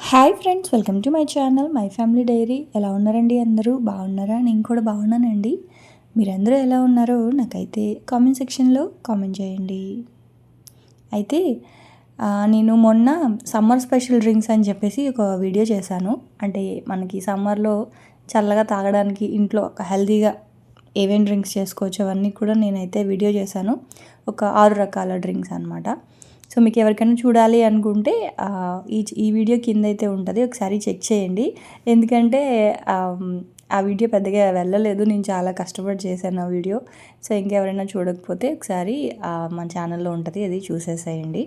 Hi friends, welcome to my channel my family dairy. ఎలా ఉన్నారండి? అందరూ బాగున్నారా? నేను కూడా బాగున్నానండి. మీరందరూ ఎలా ఉన్నారో నాకైతే కామెంట్ సెక్షన్లో కామెంట్ చేయండి. అయితే నేను మొన్న సమ్మర్ స్పెషల్ డ్రింక్స్ అని చెప్పేసి ఒక వీడియో చేశాను. అంటే మనకి సమ్మర్లో చల్లగా తాగడానికి ఇంట్లో ఒక హెల్తీగా ఏమేం డ్రింక్స్ చేసుకోవచ్చు అవన్నీ కూడా నేనైతే వీడియో చేశాను. ఒక 6 రకాల డ్రింక్స్ అనమాట. సో మీకు ఎవరికైనా చూడాలి అనుకుంటే ఈ వీడియో కింద అయితే ఉంటుంది, ఒకసారి చెక్ చేయండి. ఎందుకంటే ఆ వీడియో పెద్దగా వెళ్ళలేదు, నేను చాలా కష్టపడి చేశాను ఆ వీడియో. సో ఇంకెవరైనా చూడకపోతే ఒకసారి మన ఛానల్లో ఉంటుంది, అది చూసేసేయండి.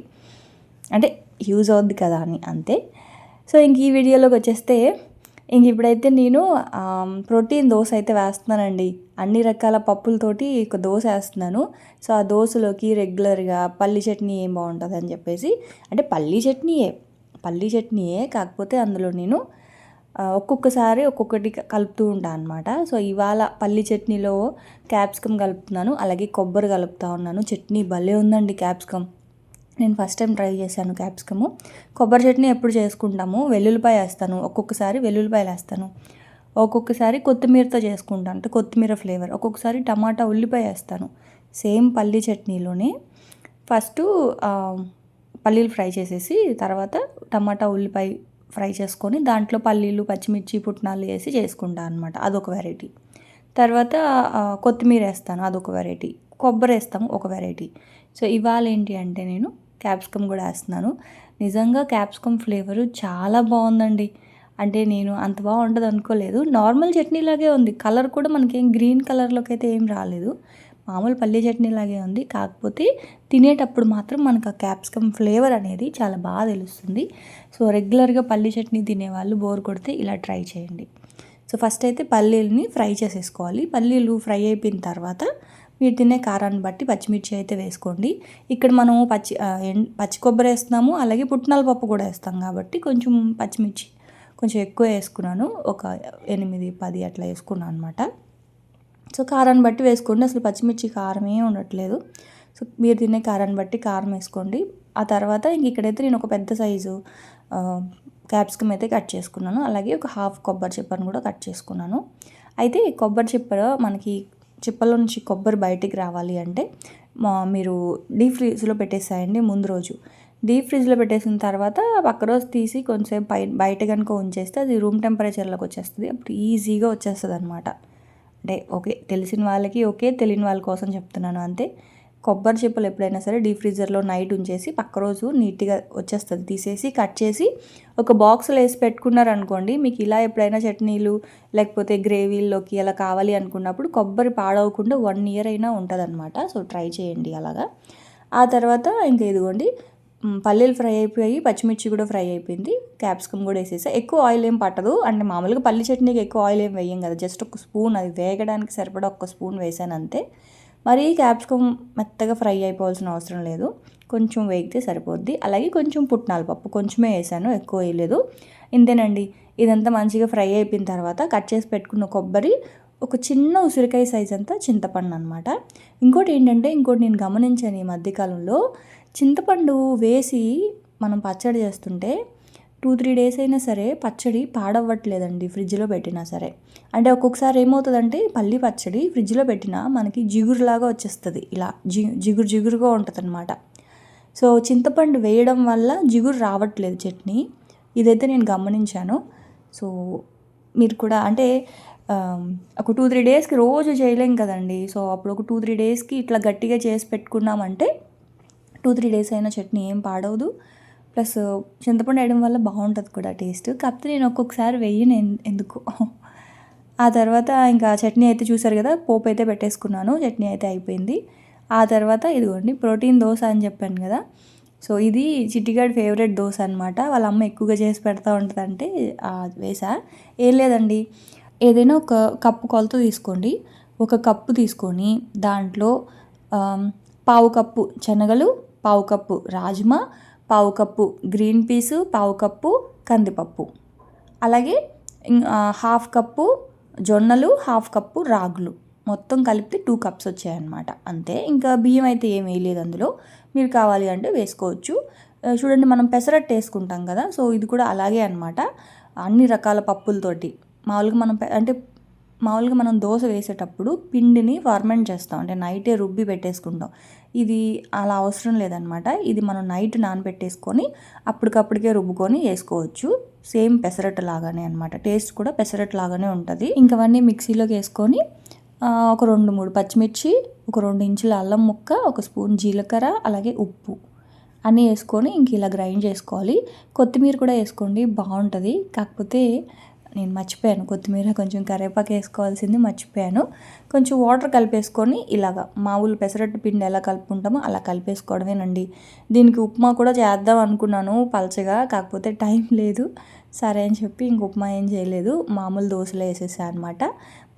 అంటే యూజ్ అవుద్ది కదా అని అంతే. సో ఇంక ఈ వీడియోలోకి వచ్చేస్తే ఇప్పుడైతే నేను ప్రోటీన్ దోశ అయితే వేస్తున్నానండి. అన్ని రకాల పప్పులతోటి ఒక దోశ వేస్తున్నాను. సో ఆ దోశలోకి రెగ్యులర్గా పల్లి చట్నీ ఏం బాగుంటుంది అని చెప్పేసి, అంటే పల్లి చట్నీయే కాకపోతే అందులో నేను ఒక్కొక్కసారి ఒక్కొక్కటి కలుపుతూ ఉంటాను అనమాట. సో ఇవాళ పల్లి చట్నీలో క్యాప్సికమ్ కలుపుతున్నాను, అలాగే కొబ్బరి కలుపుతూ ఉన్నాను. చట్నీ భలే ఉందండి క్యాప్సికమ్. నేను ఫస్ట్ టైం ట్రై చేశాను క్యాప్సికము. కొబ్బరి చట్నీ ఎప్పుడు చేసుకుంటాము, వెల్లుల్లిపాయ వేస్తాను, ఒక్కొక్కసారి వెల్లుల్లిపాయలు వేస్తాను, ఒక్కొక్కసారి కొత్తిమీరతో చేసుకుంటాను, అంటే కొత్తిమీర ఫ్లేవర్, ఒక్కొక్కసారి టమాటా ఉల్లిపాయ వేస్తాను. సేమ్ పల్లీ చట్నీలోనే ఫస్ట్ పల్లీలు ఫ్రై చేసేసి తర్వాత టమాటా ఉల్లిపాయ ఫ్రై చేసుకొని దాంట్లో పల్లీలు పచ్చిమిర్చి పుట్నాలు వేసి చేసుకుంటాను అనమాట. అదొక వెరైటీ. తర్వాత కొత్తిమీర వేస్తాను, అదొక వెరైటీ. కొబ్బరి వేస్తాము, ఒక వెరైటీ. సో ఇవాళ ఏంటి అంటే నేను క్యాప్సికమ్ కూడా వేస్తున్నాను. నిజంగా క్యాప్సికమ్ ఫ్లేవరు చాలా బాగుందండి. అంటే నేను అంత బాగుంటుంది అనుకోలేదు. నార్మల్ చట్నీలాగే ఉంది, కలర్ కూడా మనకేం గ్రీన్ కలర్లోకి అయితే ఏం రాలేదు, మామూలు పల్లీ చట్నీలాగే ఉంది. కాకపోతే తినేటప్పుడు మాత్రం మనకు ఆ క్యాప్సికమ్ ఫ్లేవర్ అనేది చాలా బాగా తెలుస్తుంది. సో రెగ్యులర్గా పల్లీ చట్నీ తినేవాళ్ళు బోర్ కొడితే ఇలా ట్రై చేయండి. సో ఫస్ట్ అయితే పల్లీలని ఫ్రై చేసేసుకోవాలి. పల్లీలు ఫ్రై అయిపోయిన తర్వాత మీరు తినే కారాన్ని బట్టి పచ్చిమిర్చి అయితే వేసుకోండి. ఇక్కడ మనము పచ్చి కొబ్బరి వేస్తున్నాము, అలాగే పుట్నాల పప్పు కూడా వేస్తాం కాబట్టి కొంచెం పచ్చిమిర్చి కొంచెం ఎక్కువ వేసుకున్నాను, ఒక 8-10 అట్లా వేసుకున్నాను అనమాట. సో కారాన్ని బట్టి వేసుకోండి, అసలు పచ్చిమిర్చి కారమే ఉండట్లేదు. సో మీరు తినే కారాన్ని బట్టి కారం వేసుకోండి. ఆ తర్వాత ఇక్కడైతే నేను ఒక పెద్ద సైజు క్యాప్సికమ్ అయితే కట్ చేసుకున్నాను, అలాగే ఒక హాఫ్ కొబ్బరి చిప్పను కూడా కట్ చేసుకున్నాను. అయితే కొబ్బరి మనకి చిప్పలో నుంచి కొబ్బరి బయటికి రావాలి అంటే మీరు డీప్ ఫ్రీజ్లో పెట్టేసాయండి. ముందు రోజు డీప్ ఫ్రిడ్జ్లో పెట్టేసిన తర్వాత పక్క రోజు తీసి కొంచెం బయట కనుక ఉంచేస్తే అది రూమ్ టెంపరేచర్లోకి వచ్చేస్తుంది. అప్పుడు ఈజీగా వచ్చేస్తుంది అనమాట. అంటే ఓకే, తెలిసిన వాళ్ళకి ఓకే, తెలియని వాళ్ళ కోసం చెప్తున్నాను అంతే. కొబ్బరి చిప్పలు ఎప్పుడైనా సరే డీప్ ఫ్రీజర్లో నైట్ ఉంచేసి పక్క రోజు నీట్గా వచ్చేస్తుంది, తీసేసి కట్ చేసి ఒక బాక్స్లో వేసి పెట్టుకున్నారనుకోండి, మీకు ఇలా ఎప్పుడైనా చట్నీలు లేకపోతే గ్రేవీల్లోకి అలా కావాలి అనుకున్నప్పుడు కొబ్బరి పాడవకుండా 1 year అయినా ఉంటుంది అనమాట. సో ట్రై చేయండి అలాగా. ఆ తర్వాత ఇంకా ఇదిగోండి పల్లీలు ఫ్రై అయిపోయాయి, పచ్చిమిర్చి కూడా ఫ్రై అయిపోయింది, క్యాప్సికమ్ కూడా వేసేసా. ఎక్కువ ఆయిల్ ఏం పట్టదు, అంటే మామూలుగా పల్లి చట్నీకి ఎక్కువ ఆయిల్ ఏం వేయం కదా, జస్ట్ ఒక స్పూన్, అది వేగడానికి సరిపడా ఒక స్పూన్ వేసాను అంతే. మరీ క్యాప్సికమ్ మెత్తగా ఫ్రై అయిపోవాల్సిన అవసరం లేదు, కొంచెం వేగితే సరిపోద్ది. అలాగే కొంచెం పుట్నాల పప్పు కొంచెమే వేసాను, ఎక్కువ వేయలేదు. ఇంతేనండి. ఇదంతా మంచిగా ఫ్రై అయిపోయిన తర్వాత కట్ చేసి పెట్టుకున్న కొబ్బరి, ఒక చిన్న ఉసిరికాయ సైజ్ అంతా చింతపండు అనమాట. ఇంకోటి నేను గమనించాను ఈ మధ్యకాలంలో, చింతపండు వేసి మనం పచ్చడి చేస్తుంటే 2-3 days అయినా సరే పచ్చడి పాడవ్వట్లేదండి, ఫ్రిడ్జ్లో పెట్టినా సరే. అంటే ఒక్కొక్కసారి ఏమవుతుందంటే పల్లి పచ్చడి ఫ్రిడ్జ్లో పెట్టినా మనకి జిగురులాగా వచ్చేస్తుంది, ఇలా జిగురుగా ఉంటుంది అనమాట. సో చింతపండు వేయడం వల్ల జిగురు రావట్లేదు చట్నీ, ఇదైతే నేను గమనించాను. సో మీరు కూడా అంటే ఒక 2-3 daysకి రోజు చేయలేం కదండి. సో అప్పుడు ఒక 2-3 daysకి ఇట్లా గట్టిగా చేసి పెట్టుకున్నామంటే 2-3 days అయినా చట్నీ ఏం పాడవదు. ప్లస్ చింతపండు వేయడం వల్ల బాగుంటుంది కూడా టేస్ట్. కాకపోతే నేను ఒక్కొక్కసారి వేయను ఎందుకు. ఆ తర్వాత ఇంకా చట్నీ అయితే చూసారు కదా, పోపు అయితే పెట్టేసుకున్నాను, చట్నీ అయితే అయిపోయింది. ఆ తర్వాత ఇదిగోండి ప్రోటీన్ దోశ అని చెప్పాను కదా. సో ఇది చిట్టిగాడి ఫేవరెట్ దోశ అనమాట, వాళ్ళ అమ్మ ఎక్కువగా చేసి పెడతా ఉంటుందంటే వేసా. ఏం లేదండి, ఏదైనా ఒక కప్పు కొలత తీసుకోండి. ఒక కప్పు తీసుకొని దాంట్లో 1/2 కప్పు శనగలు, 1/2 cup rajma, 1/2 cup green peas, 1/2 cup కందిపప్పు, అలాగే 1/2 కప్పు జొన్నలు, 1/2 కప్పు రాగులు, మొత్తం కలిపి 2 cups వచ్చాయన్నమాట. అంతే, ఇంకా బియ్యం అయితే ఏం వేయలేదు అందులో. మీరు కావాలి అంటే వేసుకోవచ్చు. చూడండి మనం పెసరట్టు వేసుకుంటాం కదా, సో ఇది కూడా అలాగే అనమాట. అన్ని రకాల పప్పులతోటి మామూలుగా మనం దోశ వేసేటప్పుడు పిండిని ఫర్మెంట్ చేస్తాం, అంటే నైటే రుబ్బి పెట్టేసుకుంటాం. ఇది అలా అవసరం లేదనమాట. ఇది మనం నైట్ నానబెట్టేసుకొని అప్పటికప్పటికే రుబ్బుకొని వేసుకోవచ్చు. సేమ్ పెసరట్టు లాగానే అనమాట, టేస్ట్ కూడా పెసరట్టు లాగానే ఉంటుంది. ఇంకవన్నీ మిక్సీలోకి వేసుకొని ఒక 2-3 పచ్చిమిర్చి, ఒక 2 ఇంచుల అల్లం ముక్క, ఒక స్పూన్ జీలకర్ర, అలాగే ఉప్పు అన్నీ వేసుకొని ఇంక ఇలా గ్రైండ్ చేసుకోవాలి. కొత్తిమీర కూడా వేసుకోండి, బాగుంటుంది. కాకపోతే నేను మర్చిపోయాను, కొత్తిమీర కొంచెం కరివేపాకు వేసుకోవాల్సింది మర్చిపోయాను. కొంచెం వాటర్ కలిపేసుకొని ఇలాగా మామూలు పెసరట్టు పిండి ఎలా కలుపుకుంటామో అలా కలిపేసుకోవడమేనండి. దీనికి ఉప్మా కూడా చేద్దాం అనుకున్నాను పలచగా, కాకపోతే టైం లేదు. సరే అని చెప్పి ఇంక ఉప్మా ఏం చేయలేదు, మామూలు దోశలు వేసేసాను అనమాట.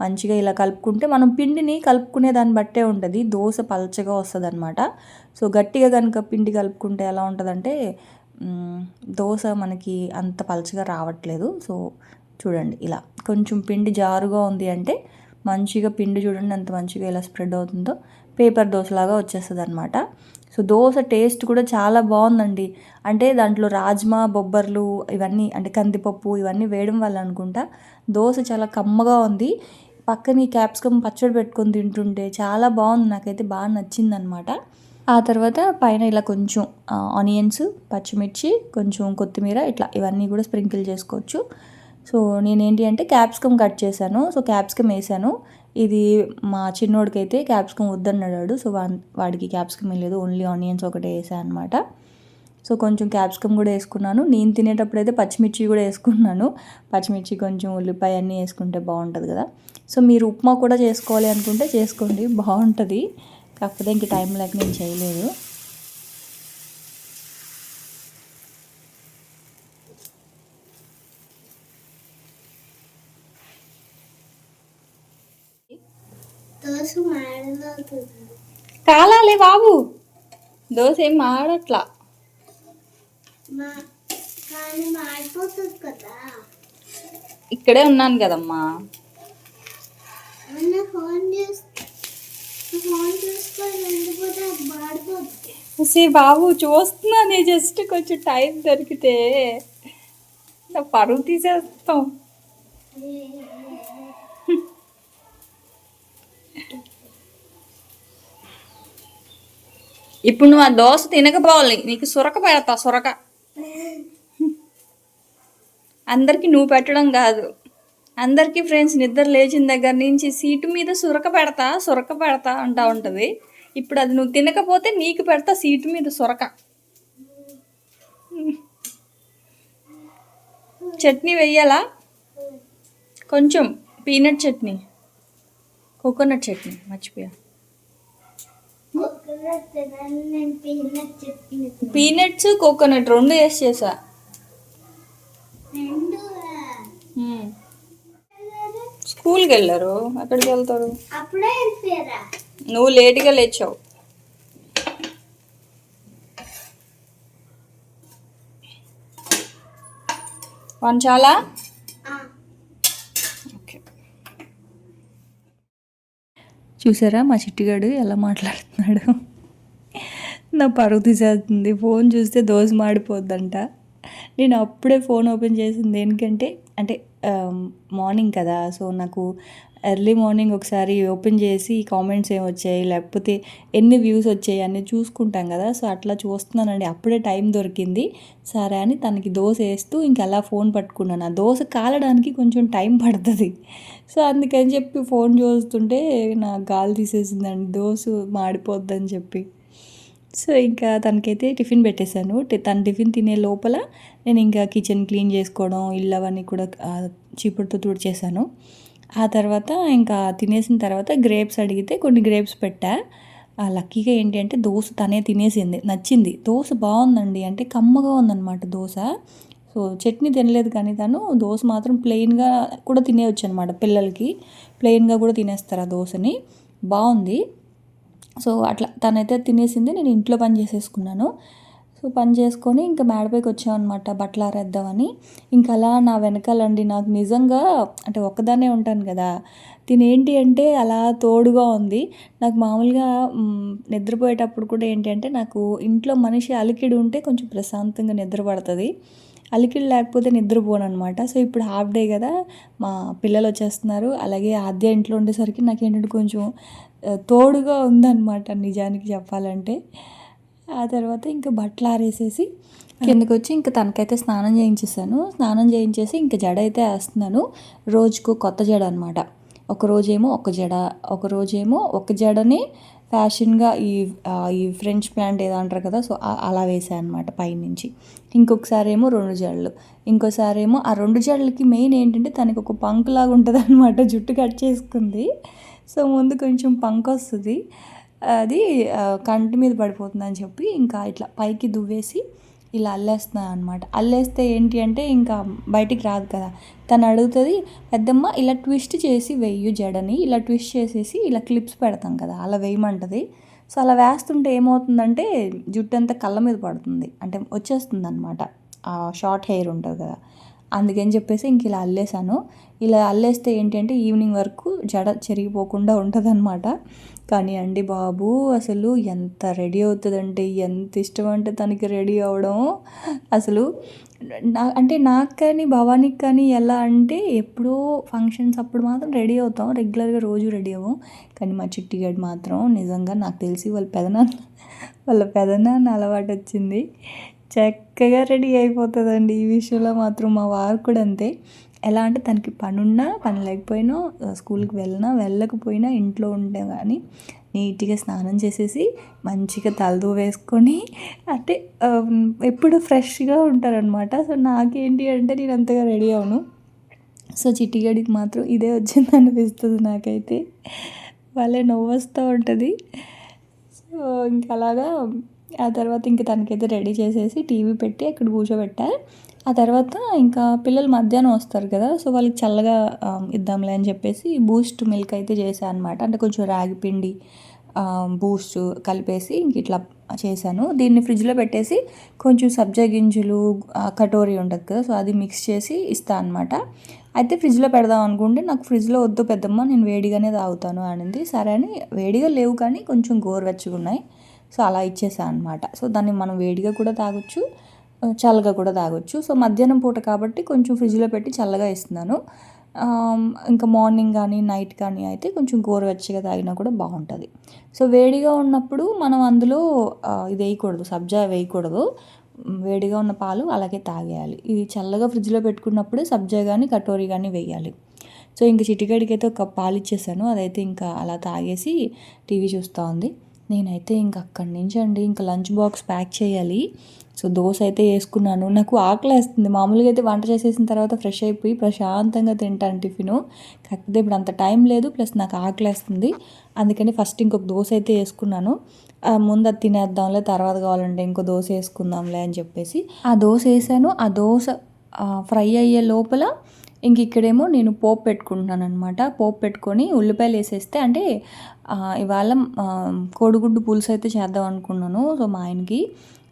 మంచిగా ఇలా కలుపుకుంటే మనం పిండిని కలుపుకునే దాన్ని బట్టే ఉంటుంది, దోశ పలచగా వస్తుంది అనమాట. సో గట్టిగా కనుక పిండి కలుపుకుంటే ఎలా ఉంటుందంటే దోశ మనకి అంత పలచగా రావట్లేదు. సో చూడండి ఇలా కొంచెం పిండి జారుగా ఉంది అంటే మంచిగా పిండి చూడండి ఎంత మంచిగా ఇలా స్ప్రెడ్ అవుతుందో, పేపర్ దోశలాగా వచ్చేస్తుంది అనమాట. సో దోశ టేస్ట్ కూడా చాలా బాగుందండి. అంటే దాంట్లో రాజ్మా, బొబ్బర్లు ఇవన్నీ, అంటే కందిపప్పు ఇవన్నీ వేయడం వల్ల అనుకుంటా దోశ చాలా కమ్మగా ఉంది. పక్కన ఈ క్యాప్సికమ్ పచ్చడి పెట్టుకొని తింటుంటే చాలా బాగుంది, నాకైతే బాగా నచ్చిందనమాట. ఆ తర్వాత పైన ఇలా కొంచెం ఆనియన్స్, పచ్చిమిర్చి, కొంచెం కొత్తిమీర ఇట్లా ఇవన్నీ కూడా స్ప్రింకిల్ చేసుకోవచ్చు. సో నేనేంటి అంటే క్యాప్సికమ్ కట్ చేశాను, సో క్యాప్సికమ్ వేసాను. ఇది మా చిన్నోడికైతే క్యాప్సికమ్ వద్దన్నాడు, సో వాడికి క్యాప్సికమ్ లేదు, ఓన్లీ ఆనియన్స్ ఒకటే వేసాను అనమాట. సో కొంచెం క్యాప్సికమ్ కూడా వేసుకున్నాను. నేను తినేటప్పుడు అయితే పచ్చిమిర్చి కూడా వేసుకున్నాను. పచ్చిమిర్చి, కొంచెం ఉల్లిపాయ అన్నీ వేసుకుంటే బాగుంటుంది కదా. సో మీరు ఉప్మా కూడా చేసుకోవాలి అనుకుంటే చేసుకోండి, బాగుంటుంది. కాకపోతే ఇంక టైం లేక నేను చేయలేదు. కాలాలే బాబు, దోశ ఏం మాడట్లా. ఇక్కడే ఉన్నాను కదమ్మా. బాబు చూస్తున్నాను, జస్ట్ కొంచెం టైం దొరికితే నా పరువు తీసేస్తాం. ఇప్పుడు నువ్వు ఆ దోశ తినకపోవాలి, నీకు సురక పెడతా, సురక. అందరికీ నువ్వు పెట్టడం కాదు, అందరికీ ఫ్రెండ్స్ నిద్ర లేచిన దగ్గర నుంచి సీటు మీద సురక పెడతా అంటా ఉంటుంది. ఇప్పుడు అది నువ్వు తినకపోతే నీకు పెడతా సీటు మీద సురక. చట్నీ వెయ్యాలా, కొంచెం పీనట్ చట్నీ, కోకోనట్ చట్నీ మర్చిపోయా. పీనట్స్, కోకోనట్ 2 వేసి చేసా. స్కూల్కి వెళ్ళారు, ఎక్కడికి వెళ్తారు? నువ్వు లేట్గా లేచావు. వంచాలా? చూసారా మా చిట్టిగాడు ఎలా మాట్లాడుతున్నాడు, నా పరుగు తీసేస్తుంది. ఫోన్ చూస్తే దోశ మాడిపోద్దంట. నేను అప్పుడే ఫోన్ ఓపెన్ చేసింది దేనికంటే, అంటే మార్నింగ్ కదా, సో నాకు ఎర్లీ మార్నింగ్ ఒకసారి ఓపెన్ చేసి కామెంట్స్ ఏమి వచ్చాయి, లేకపోతే ఎన్ని వ్యూస్ వచ్చాయి అన్నీ చూసుకుంటాం కదా. సో అట్లా చూస్తున్నానండి, అప్పుడే టైం దొరికింది. సరే అని తనకి దోశ వేస్తూ ఇంకా అలా ఫోన్ పట్టుకున్నాను. ఆ దోశ కాలడానికి కొంచెం టైం పడుతుంది, సో అందుకని చెప్పి ఫోన్ చూస్తుంటే నా గాలి తీసేసిందండి, దోశ మాడిపోద్దని చెప్పి. సో ఇంకా తనకైతే టిఫిన్ పెట్టేశాను. తన టిఫిన్ తినే లోపల నేను ఇంకా కిచెన్ క్లీన్ చేసుకోవడం, ఇల్లు అవన్నీ కూడా చీపుడుతో తుడిచేసాను. ఆ తర్వాత ఇంకా తినేసిన తర్వాత గ్రేప్స్ అడిగితే కొన్ని గ్రేప్స్ పెట్టా. లక్కీగా ఏంటి అంటే దోశ తనే తినేసింది, నచ్చింది. దోశ బాగుందండి, అంటే కమ్మగా ఉందన్నమాట దోశ. సో చట్నీ తినలేదు, కానీ తను దోశ మాత్రం ప్లెయిన్గా కూడా తినేయచ్చు అనమాట. పిల్లలకి ప్లెయిన్గా కూడా తినేస్తారు ఆ దోశని, బాగుంది. సో అట్లా తనైతే తినేసింది, నేను ఇంట్లో పని చేసేసుకున్నాను. సో పని చేసుకొని ఇంకా మేడపైకి వచ్చామన్నమాట బట్టలు ఆరేద్దామని. ఇంకా అలా నా వెనకాలండి నాకు నిజంగా అంటే ఒక్కదాన్నే ఉంటాను కదా, తినేంటి అంటే అలా తోడుగా ఉంది. నాకు మామూలుగా నిద్రపోయేటప్పుడు కూడా ఏంటి అంటే నాకు ఇంట్లో మనిషి అలికిడి ఉంటే కొంచెం ప్రశాంతంగా నిద్ర పడుతుంది. అలికిడి లేకపోతే నిద్రపోననమాట. సో ఇప్పుడు హాఫ్ డే కదా, మా పిల్లలు వచ్చేస్తున్నారు. అలాగే ఆద్య ఇంట్లో ఉండేసరికి నాకేంటంటే కొంచెం తోడుగా ఉందన్నమాట నిజానికి చెప్పాలంటే. ఆ తర్వాత ఇంకా బట్టలు ఆరేసేసి కిందకొచ్చి ఇంకా తనకైతే స్నానం చేయించేసాను. స్నానం చేయించేసి ఇంకా జడ అయితే వేస్తున్నాను. రోజుకు కొత్త జడ అనమాట. ఒకరోజేమో ఒక జడ, ఒకరోజేమో ఒక జడని ఫ్యాషన్గా ఈ ఫ్రెంచ్ ప్యాంట్ ఏదో అంటారు కదా, సో అలా వేసాను అనమాట పైనుంచి. ఇంకొకసారి ఏమో 2 జడలు, ఇంకోసారి ఏమో ఆ 2 జడలకి మెయిన్ ఏంటంటే తనకి ఒక పంకులాగా ఉంటుంది అనమాట. జుట్టు కట్ చేసుకుంది. సో ముందు కొంచెం పంక్ వస్తుంది, అది కంటి మీద పడిపోతుందని చెప్పి ఇంకా ఇట్లా పైకి దువ్వేసి ఇలా అల్లేస్తున్నాను అనమాట. అల్లేస్తే ఏంటి అంటే ఇంకా బయటికి రాదు కదా. తను అడుగుతుంది, పెద్దమ్మ ఇలా ట్విస్ట్ చేసి వెయ్యి జడని, ఇలా ట్విస్ట్ చేసేసి ఇలా క్లిప్స్ పెడతాం కదా అలా వేయమంటుంది. సో అలా వేస్తుంటే ఏమవుతుందంటే జుట్టు అంతా కళ్ళ మీద పడుతుంది, అంటే వచ్చేస్తుంది అనమాట. షార్ట్ హెయిర్ ఉంటుంది కదా, అందుకని చెప్పేసి ఇంక ఇలా అల్లేసాను. ఇలా అల్లేస్తే ఏంటంటే ఈవినింగ్ వరకు జడ చెరిగిపోకుండా ఉంటుంది అనమాట. కానీ అండి బాబు అసలు ఎంత రెడీ అవుతుందంటే, ఎంత ఇష్టం అంటే తనకి రెడీ అవ్వడం అసలు. అంటే నాకు కానీ భవానీకి కానీ ఎలా అంటే ఎప్పుడో ఫంక్షన్స్ అప్పుడు మాత్రం రెడీ అవుతాం, రెగ్యులర్గా రోజు రెడీ అవ్వం. కానీ మా చిట్టిగాడు మాత్రం నిజంగా నాకు తెలిసి వాళ్ళ పెదనాన్న అలవాటు వచ్చింది, చక్కగా రెడీ అయిపోతుందండి. ఈ విషయంలో మాత్రం మా వారు కూడా అంతే. ఎలా అంటే తనకి పనున్నా పని లేకపోయినా, స్కూల్కి వెళ్ళినా వెళ్ళకపోయినా, ఇంట్లో ఉంటే కానీ నీట్గా స్నానం చేసేసి మంచిగా తలదూ వేసుకొని అంటే ఎప్పుడు ఫ్రెష్గా ఉంటారనమాట. సో నాకేంటి అంటే నేను అంతగా రెడీ అవను. సో చిట్టిగడికి మాత్రం ఇదే వచ్చింది అనిపిస్తుంది నాకైతే. వాళ్ళే నవ్వు వస్తూ ఉంటుంది. సో ఇంకా అలాగా ఆ తర్వాత ఇంక తనకైతే రెడీ చేసేసి టీవీ పెట్టి అక్కడ కూర్చోబెట్టా. ఆ తర్వాత ఇంకా పిల్లలు మధ్యాహ్నం వస్తారు కదా, సో వాళ్ళకి చల్లగా ఇద్దాంలే అని చెప్పేసి బూస్ట్ మిల్క్ అయితే చేశాను అనమాట. అంటే కొంచెం రాగి పిండి బూస్ట్ కలిపేసి ఇంక ఇట్లా చేశాను. దీన్ని ఫ్రిడ్జ్లో పెట్టేసి కొంచెం సబ్జా గింజలు కటోరీ ఉంటుంది కదా, సో అది మిక్స్ చేసి ఇస్తాను అనమాట. అయితే ఫ్రిడ్జ్లో పెడదాం అనుకుంటే నాకు ఫ్రిడ్జ్లో వద్దు పెద్దమ్మ, నేను వేడిగానే తాగుతాను అనింది. సరే అని, వేడిగా లేవు కానీ కొంచెం గోరువెచ్చగా ఉన్నాయి, సో అలా ఇచ్చేసాను అనమాట. సో దాన్ని మనం వేడిగా కూడా తాగొచ్చు, చల్లగా కూడా తాగొచ్చు. సో మధ్యాహ్నం పూట కాబట్టి కొంచెం ఫ్రిడ్జ్లో పెట్టి చల్లగా ఇస్తున్నాను. ఇంకా మార్నింగ్ కానీ నైట్ కానీ అయితే కొంచెం గోరువెచ్చగా తాగినా కూడా బాగుంటుంది. సో వేడిగా ఉన్నప్పుడు మనం అందులో ఇది వేయకూడదు, సబ్జా వేయకూడదు. వేడిగా ఉన్న పాలు అలాగే తాగేయాలి. ఇది చల్లగా ఫ్రిడ్జ్లో పెట్టుకున్నప్పుడే సబ్జా కానీ కటోరీ కానీ వేయాలి. సో ఇంక చిటికాడికి అయితే ఒక కప్ పాలు ఇచ్చేసాను. అదైతే ఇంకా అలా తాగేసి టీవీ చూస్తూ ఉంది. నేనైతే ఇంక అక్కడి నుంచి అండి ఇంకా లంచ్ బాక్స్ ప్యాక్ చేయాలి. సో దోశ అయితే వేసుకున్నాను. నాకు ఆకలి వేస్తుంది. మామూలుగా అయితే వంట చేసేసిన తర్వాత ఫ్రెష్ అయిపోయి ప్రశాంతంగా తింటాను టిఫిను. కాకపోతే ఇప్పుడు అంత టైం లేదు, ప్లస్ నాకు ఆకలి వేస్తుంది. అందుకని ఫస్ట్ ఇంకొక దోశ అయితే వేసుకున్నాను. ముందు అది తినేద్దాంలే, తర్వాత కావాలంటే ఇంకో దోశ వేసుకుందాంలే అని చెప్పేసి ఆ దోశ వేసాను. ఆ దోశ ఫ్రై అయ్యే లోపల ఇంక ఇక్కడేమో నేను పోపు పెట్టుకుంటున్నాను అనమాట. పోపు పెట్టుకొని ఉల్లిపాయలు వేసేస్తే, అంటే ఇవాళ కోడిగుడ్డు పులుసు అయితే చేద్దాం అనుకున్నాను. సో మా ఆయనకి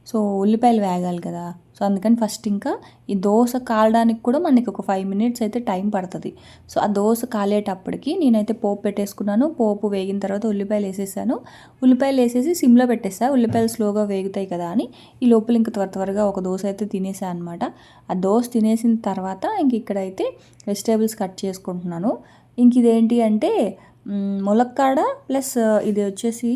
సో ఉల్లిపాయలు వేగాలి కదా, సో అందుకని ఫస్ట్ ఇంకా ఈ దోశ కాలడానికి కూడా మనకి ఒక 5 minutes అయితే టైం పడుతుంది. సో ఆ దోశ కాలేటప్పటికి నేనైతే పోపు పెట్టేసుకున్నాను. పోపు వేగిన తర్వాత ఉల్లిపాయలు వేసేసాను. ఉల్లిపాయలు వేసేసి సిమ్లో పెట్టేసా, ఉల్లిపాయలు స్లోగా వేగుతాయి కదా అని. ఈ లోపల ఇంకా త్వరగా ఒక దోశ అయితే తినేసా అనమాట. ఆ దోశ తినేసిన తర్వాత ఇంక ఇక్కడైతే వెజిటేబుల్స్ కట్ చేసుకుంటున్నాను. ఇంక ఇదేంటి అంటే ములక్కాడ ప్లస్ ఇది వచ్చేసి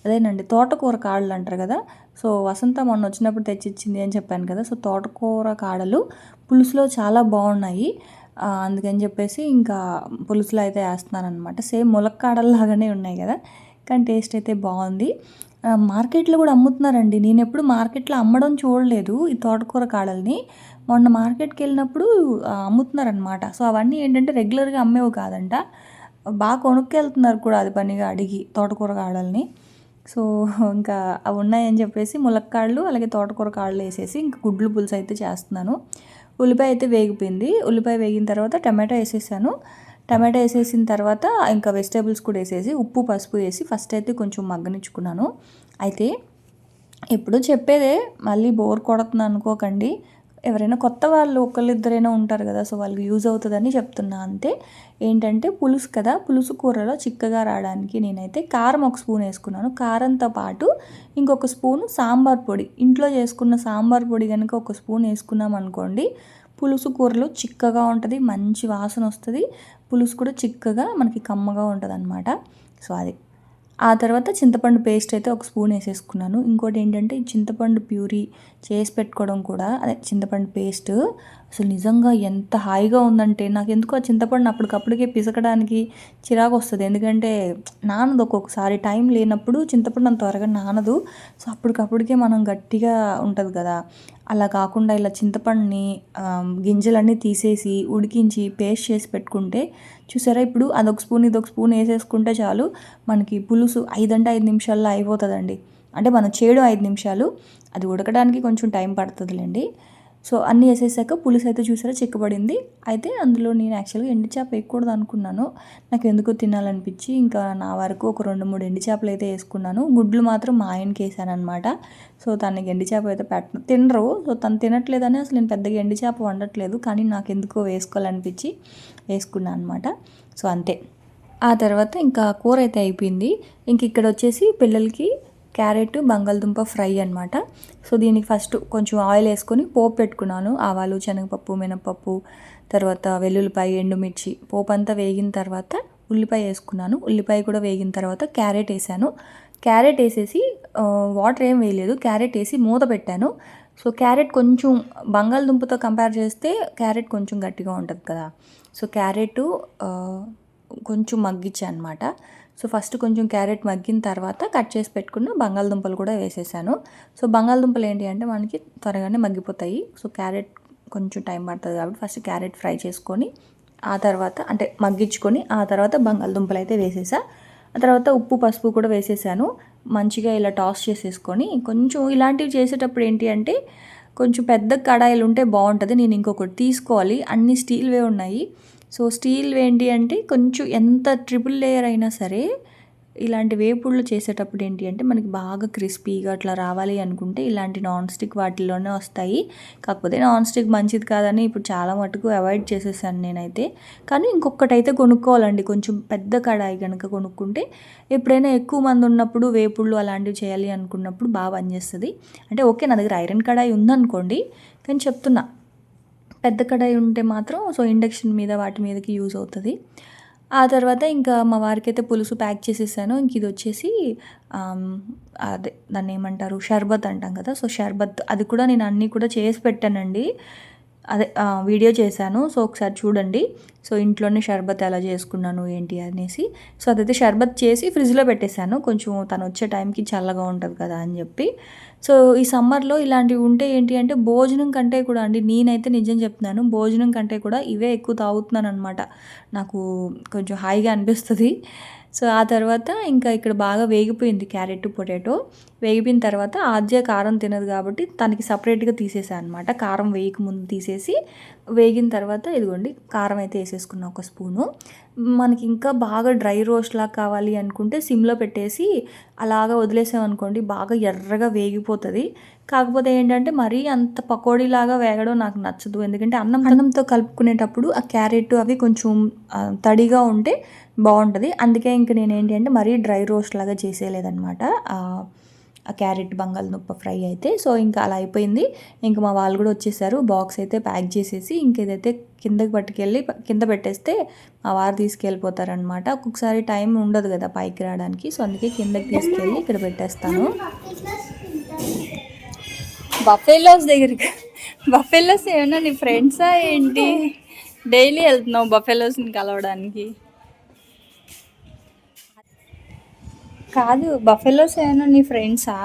అదేనండి తోటకూర కాడలు అంటారు కదా. సో వసంత మొన్న వచ్చినప్పుడు తెచ్చిచ్చింది అని చెప్పాను కదా, సో తోటకూర కాడలు పులుసులో చాలా బాగున్నాయి. అందుకని చెప్పేసి ఇంకా పులుసులో అయితే వేస్తున్నాను అనమాట. సేమ్ ములక్కాడల్లాగానే ఉన్నాయి కదా, కానీ టేస్ట్ అయితే బాగుంది. మార్కెట్లో కూడా అమ్ముతున్నారండి. నేను ఎప్పుడు మార్కెట్లో అమ్మడం చూడలేదు ఈ తోటకూర కాడల్ని. మొన్న మార్కెట్కి వెళ్ళినప్పుడు అమ్ముతున్నారనమాట. సో అవన్నీ ఏంటంటే రెగ్యులర్గా అమ్మేవి కాదంట, బాగా కొనుక్కెళ్తున్నారు కూడా అది పనిగా అడిగి తోటకూర కాడల్ని. సో ఇంకా అవి ఉన్నాయని చెప్పేసి ములక్కాడలు అలాగే తోటకూర కాడలు వేసేసి ఇంకా గుడ్లు పులుసు అయితే చేస్తున్నాను. ఉల్లిపాయ అయితే వేగిపోయింది. ఉల్లిపాయ వేగిన తర్వాత టమాటా వేసేసాను. టమాటా వేసేసిన తర్వాత ఇంకా వెజిటేబుల్స్ కూడా వేసేసి ఉప్పు పసుపు వేసి ఫస్ట్ అయితే కొంచెం మగ్గనిచ్చుకున్నాను. అయితే ఎప్పుడూ చెప్పేదే, మళ్ళీ బోర్ కొడుతుంది అనుకోకండి. ఎవరైనా కొత్త వాళ్ళు ఒకళ్ళిద్దరైనా ఉంటారు కదా, సో వాళ్ళకి యూజ్ అవుతుందని చెప్తున్నా అంతే. ఏంటంటే పులుసు కదా, పులుసు కూరలో చిక్కగా రావడానికి నేనైతే కారం ఒక స్పూన్ వేసుకున్నాను. కారంతో పాటు ఇంకొక స్పూను సాంబార్ పొడి, ఇంట్లో చేసుకున్న సాంబార్ పొడి కనుక ఒక స్పూన్ వేసుకున్నాం అనుకోండి, పులుసు కూరలో చిక్కగా ఉంటుంది, మంచి వాసన వస్తుంది. పులుసు కూడా చిక్కగా మనకి కమ్మగా ఉంటుంది అనమాట. సో అది. ఆ తర్వాత చింతపండు పేస్ట్ అయితే ఒక స్పూన్ వేసేసుకున్నాను. ఇంకోటి ఏంటంటే ఈ చింతపండు ప్యూరీ చేసి పెట్టుకోవడం కూడా, అదే చింతపండు పేస్ట్ అసలు నిజంగా ఎంత హాయిగా ఉందంటే, నాకు ఎందుకో ఆ చింతపండు అప్పటికప్పటికే పిసకడానికి చిరాకు వస్తుంది. ఎందుకంటే నానదు, ఒక్కొక్కసారి టైం లేనప్పుడు చింతపండు అంత త్వరగా నానదు. సో అప్పటికప్పటికే మనం గట్టిగా ఉంటుంది కదా, అలా కాకుండా ఇలా చింతపండుని గింజలన్నీ తీసేసి ఉడికించి పేస్ట్ చేసి పెట్టుకుంటే, చూసారా ఇప్పుడు అదొక స్పూన్ ఇదొక స్పూన్ వేసేసుకుంటే చాలు, మనకి పులుసు 5 అంటే 5 నిమిషాల్లో అయిపోతుందండి. అంటే మనం చేయడం 5 నిమిషాలు, అది ఉడకడానికి కొంచెం టైం పడుతుందిలేండి. సో అన్నీ వేసేసాక పులుసు అయితే చూసారా చిక్కబడింది. అయితే అందులో నేను యాక్చువల్గా ఎండు చేప వేయకూడదు అనుకున్నాను, నాకు ఎందుకో తినాలనిపించి ఇంకా నా వరకు ఒక 2-3 ఎండు చేపలు అయితే వేసుకున్నాను. గుడ్లు మాత్రం మా ఆయనకి వేసాను అనమాట. సో తనకి ఎండు చేప అయితే తినరు, సో తను తినట్లేదని అసలు నేను పెద్దగా ఎండు చేప వండట్లేదు, కానీ నాకు ఎందుకో వేసుకోవాలనిపించి వేసుకున్నాను అనమాట. సో అంతే. ఆ తర్వాత ఇంకా కూర అయితే అయిపోయింది. ఇంక ఇక్కడ వచ్చేసి పిల్లలకి క్యారెట్ బంగాళదుంప ఫ్రై అనమాట. సో దీనికి ఫస్ట్ కొంచెం ఆయిల్ వేసుకొని పోపు పెట్టుకున్నాను. ఆవాలు, శనగపప్పు, మినపప్పు, తర్వాత వెల్లుల్లిపాయ, ఎండుమిర్చి, పోపు అంతా వేగిన తర్వాత ఉల్లిపాయ వేసుకున్నాను. ఉల్లిపాయ కూడా వేగిన తర్వాత క్యారెట్ వేసాను. క్యారెట్ వేసేసి వాటర్ ఏం వేయలేదు, క్యారెట్ వేసి మూత పెట్టాను. సో క్యారెట్ కొంచెం బంగాళదుంపతో కంపేర్ చేస్తే క్యారెట్ కొంచెం గట్టిగా ఉంటుంది కదా, సో క్యారెట్ కొంచెం మగ్గించాను అనమాట. సో ఫస్ట్ కొంచెం క్యారెట్ మగ్గిన తర్వాత కట్ చేసి పెట్టుకున్న బంగాళదుంపలు కూడా వేసేసాను. సో బంగాళదుంపలు ఏంటి అంటే మనకి త్వరగానే మగ్గిపోతాయి. సో క్యారెట్ కొంచెం టైం పడుతుంది కాబట్టి ఫస్ట్ క్యారెట్ ఫ్రై చేసుకొని ఆ తర్వాత అంటే మగ్గించుకొని ఆ తర్వాత బంగాళదుంపలు అయితే వేసేసా. ఆ తర్వాత ఉప్పు పసుపు కూడా వేసేసాను. మంచిగా ఇలా టాస్ చేసేసుకొని, కొంచెం ఇలాంటివి చేసేటప్పుడు ఏంటి అంటే కొంచెం పెద్ద కడాయిలు ఉంటే బాగుంటుంది. నేను ఇంకొకటి తీసుకోవాలి, అన్ని స్టీల్వే ఉన్నాయి. సో స్టీల్ ఏంటి అంటే కొంచెం ఎంత ట్రిపుల్ లేయర్ అయినా సరే ఇలాంటి వేపుళ్ళు చేసేటప్పుడు ఏంటి అంటే మనకి బాగా క్రిస్పీగా అట్లా రావాలి అనుకుంటే ఇలాంటి నాన్ స్టిక్ వాటిల్లోనే వస్తాయి. కాకపోతే నాన్ స్టిక్ మంచిది కాదని ఇప్పుడు చాలా మటుకు అవాయిడ్ చేసేసాను నేనైతే. కానీ ఇంకొకటైతే కొనుక్కోవాలండి, కొంచెం పెద్ద కడాయి కనుక కొనుక్కుంటే ఎప్పుడైనా ఎక్కువ మంది ఉన్నప్పుడు వేపుళ్ళు అలాంటివి చేయాలి అనుకున్నప్పుడు బాగా పనిచేస్తుంది. అంటే ఓకే నా దగ్గర ఐరన్ కడాయి ఉందనుకోండి, కానీ చెప్తున్నా పెద్ద కడాయి ఉంటే మాత్రం సో ఇండక్షన్ మీద వాటి మీదకి యూజ్ అవుతుంది. ఆ తర్వాత ఇంకా మా వారికి అయితే పులుసు ప్యాక్ చేసేసాను. ఇంక ఇది వచ్చేసి అదే దాన్ని ఏమంటారు, షర్బత్ అంటాం కదా, సో షర్బత్ అది కూడా నేను అన్నీ కూడా చేసి పెట్టానండి. అదే వీడియో చేశాను, సో ఒకసారి చూడండి. సో ఇంట్లోనే షర్బత్ ఎలా చేసుకున్నాను ఏంటి అనేసి. సో అదైతే షర్బత్ చేసి ఫ్రిడ్జ్లో పెట్టేశాను, కొంచెం తను వచ్చే టైంకి చల్లగా ఉంటుంది కదా అని చెప్పి. సో ఈ సమ్మర్లో ఇలాంటివి ఉంటే ఏంటి అంటే భోజనం కంటే కూడా అండి, నేనైతే నిజం చెప్తున్నాను, భోజనం కంటే కూడా ఇవే ఎక్కువ తాగుతున్నాను అనమాట. నాకు కొంచెం హాయిగా అనిపిస్తుంది. సో ఆ తర్వాత ఇంకా ఇక్కడ బాగా వేగిపోయింది క్యారెట్ పొటాటో. వేగిపోయిన తర్వాత ఆద్య కారం తినదు కాబట్టి తనకి సపరేట్గా తీసేసాను అనమాట. కారం వేయక ముందు తీసేసి వేగిన తర్వాత ఇదిగోండి కారం అయితే వేసేసుకున్నా ఒక స్పూను. మనకి ఇంకా బాగా డ్రై రోస్ట్ లాగా కావాలి అనుకుంటే సిమ్లో పెట్టేసి అలాగా వదిలేసామనుకోండి బాగా ఎర్రగా వేగిపోతుంది. కాకపోతే ఏంటంటే మరీ అంత పకోడీలాగా వేగడం నాకు నచ్చదు, ఎందుకంటే అన్నంతో కలుపుకునేటప్పుడు ఆ క్యారెట్ అవి కొంచెం తడిగా ఉంటే బాగుంటుంది. అందుకే ఇంక నేను ఏంటి అంటే మరీ డ్రై రోస్ట్ లాగా చేసేయలేదనమాట ఆ క్యారెట్ బంగాళదుంప ఫ్రై అయితే. సో ఇంకా అలా అయిపోయింది. ఇంకా మా వాళ్ళు కూడా వచ్చేసారు, బాక్స్ అయితే ప్యాక్ చేసేసి ఇంక ఇదైతే కిందకి పట్టుకెళ్ళి కింద పెట్టేస్తే మా వారు తీసుకెళ్ళిపోతారనమాట. ఒక్కొక్కసారి టైం ఉండదు కదా పైకి రావడానికి, సో అందుకే కిందకి తీసుకెళ్ళి ఇక్కడ పెట్టేస్తాను. బఫెలోస్ దగ్గరికి, బఫెలోస్ ఏమన్నా నీ ఫ్రెండ్సా ఏంటి, డైలీ వెళ్తున్నావు బఫెలోస్ని కలవడానికి? కాదు, బఫెలోస్ ఏమన్నా నీ ఫ్రెండ్సా?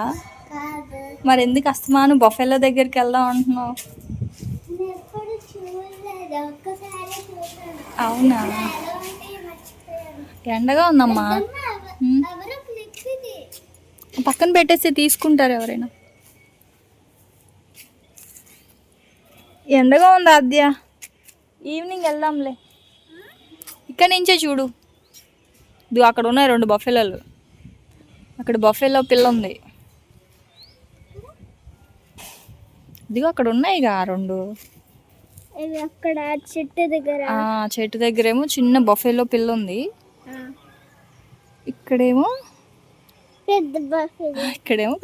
మరి ఎందుకు అస్తమాను బఫెలో దగ్గరికి వెళ్దాం అంటున్నావు? అవునా, ఎండగా ఉందమ్మా, పక్కన పెట్టేసి తీసుకుంటారు ఎవరైనా. ఎండగా ఉంది ఆద్య, ఈవినింగ్ వెళ్దాంలే. ఇక్కడి నుంచే చూడు, అక్కడ ఉన్నాయి 2 బఫెలోలు, అక్కడ బఫెలో పిల్ల ఉంది. ఇదిగో అక్కడ ఉన్నాయిగా 2. అక్కడ చెట్టు దగ్గరేమో చిన్న బఫేలో పిల్ల ఉంది, ఇక్కడేమో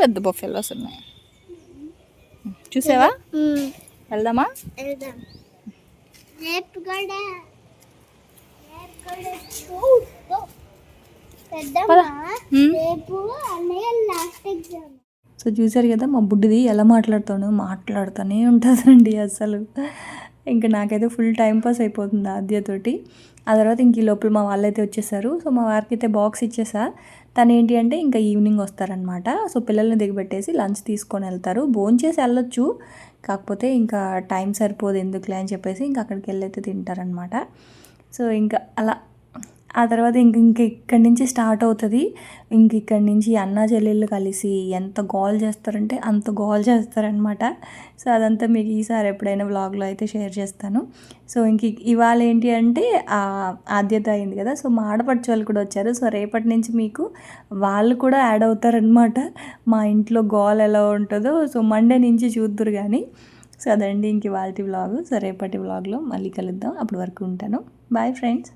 పెద్ద బఫెలోస్ ఉన్నాయి. చూసావా? వెళ్దామా? సో చూసారు కదా మా బుడ్డిది ఎలా మాట్లాడుతూనే ఉంటుందండి అసలు. ఇంకా నాకైతే ఫుల్ టైం పాస్ అయిపోతుంది ఆద్యతోటి. ఆ తర్వాత ఇంక ఈ లోపల మా వాళ్ళైతే వచ్చేసారు. సో మా వారికి అయితే బాక్స్ ఇచ్చేసా. తను ఏంటి అంటే ఇంకా ఈవినింగ్ వస్తారనమాట. సో పిల్లల్ని దిగబెట్టేసి లంచ్ తీసుకొని వెళ్తారు. భోంచేసి వెళ్ళొచ్చు, కాకపోతే ఇంకా టైం సరిపోదు ఎందుకులే అని చెప్పేసి ఇంకా అక్కడికి వెళ్ళి అయితే తింటారనమాట. సో ఇంకా అలా ఆ తర్వాత ఇక్కడి నుంచి స్టార్ట్ అవుతుంది. ఇక్కడి నుంచి అన్నా చెల్లెళ్ళు కలిసి ఎంత గోల్ చేస్తారంటే అంత గోల్ చేస్తారనమాట. సో అదంతా మీకు ఈసారి ఎప్పుడైనా వ్లాగ్లో అయితే షేర్ చేస్తాను. సో ఇవాళ ఏంటి అంటే ఆద్యత అయింది కదా, సో మా ఆడపడుచు వాళ్ళు కూడా వచ్చారు. సో రేపటి నుంచి మీకు వాళ్ళు కూడా యాడ్ అవుతారనమాట. మా ఇంట్లో గోల్ ఎలా ఉంటుందో సో మండే నుంచి చూద్దురు కానీ. సో అదండి ఇవాళ వ్లాగ్. సో రేపటి వ్లాగ్లో మళ్ళీ కలుద్దాం. అప్పటి వరకు ఉంటాను. Bye friends.